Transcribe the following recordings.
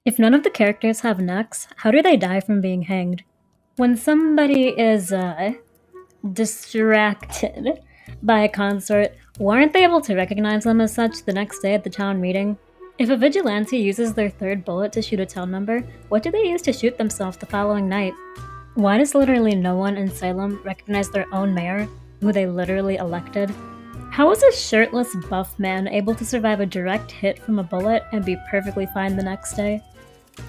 If none of the characters have necks, how do they die from being hanged? When somebody is distracted by a consort, weren't they able to recognize them as such the next day at the town meeting? If a vigilante uses their third bullet to shoot a town member, what do they use to shoot themselves the following night? Why does literally no one in Salem recognize their own mayor, who they literally elected? How is a shirtless buff man able to survive a direct hit from a bullet and be perfectly fine the next day?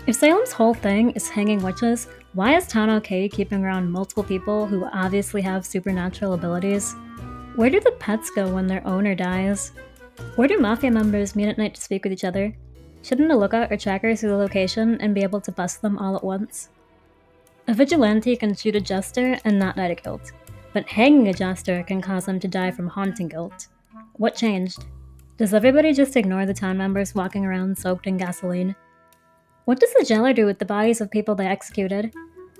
If Salem's whole thing is hanging witches, why is Town OK keeping around multiple people who obviously have supernatural abilities? Where do the pets go when their owner dies? Where do mafia members meet at night to speak with each other? Shouldn't a lookout or tracker see the location and be able to bust them all at once? A vigilante can shoot a jester and not die to guilt, but hanging a jester can cause them to die from haunting guilt. What changed? Does everybody just ignore the town members walking around soaked in gasoline? What does the jailer do with the bodies of people they executed?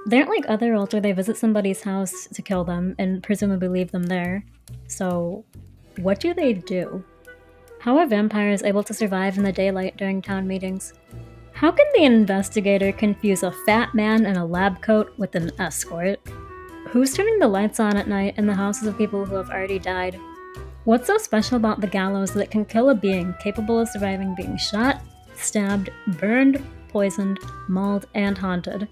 They aren't like other roles where they visit somebody's house to kill them and presumably leave them there. So, what do they do? How are vampires able to survive in the daylight during town meetings? How can the investigator confuse a fat man in a lab coat with an escort? Who's turning the lights on at night in the houses of people who have already died? What's so special about the gallows that can kill a being capable of surviving being shot, stabbed, burned, poisoned, mauled, and haunted?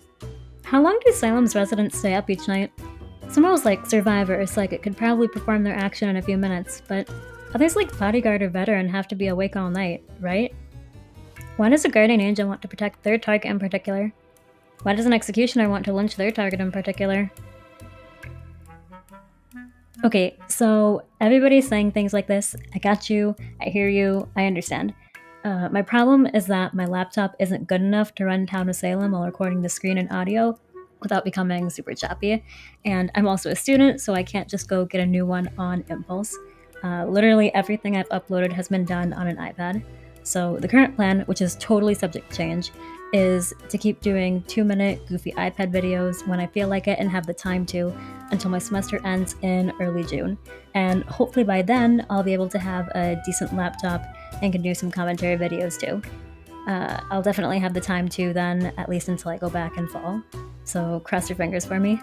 How long do Salem's residents stay up each night? Some roles like Survivor or Psychic could probably perform their action in a few minutes, but others like Bodyguard or Veteran have to be awake all night, right? Why does a guardian angel want to protect their target in particular? Why does an executioner want to lynch their target in particular? Okay, so everybody's saying things like this. I got you, I hear you, I understand. My problem is that my laptop isn't good enough to run Town of Salem while recording the screen and audio without becoming super choppy. And I'm also a student, so I can't just go get a new one on impulse. Literally everything I've uploaded has been done on an iPad. So the current plan, which is totally subject to change, is to keep doing 2-minute goofy iPad videos when I feel like it and have the time to until my semester ends in early June. And hopefully by then, I'll be able to have a decent laptop and can do some commentary videos too. I'll definitely have the time to then, at least until I go back in fall. So cross your fingers for me.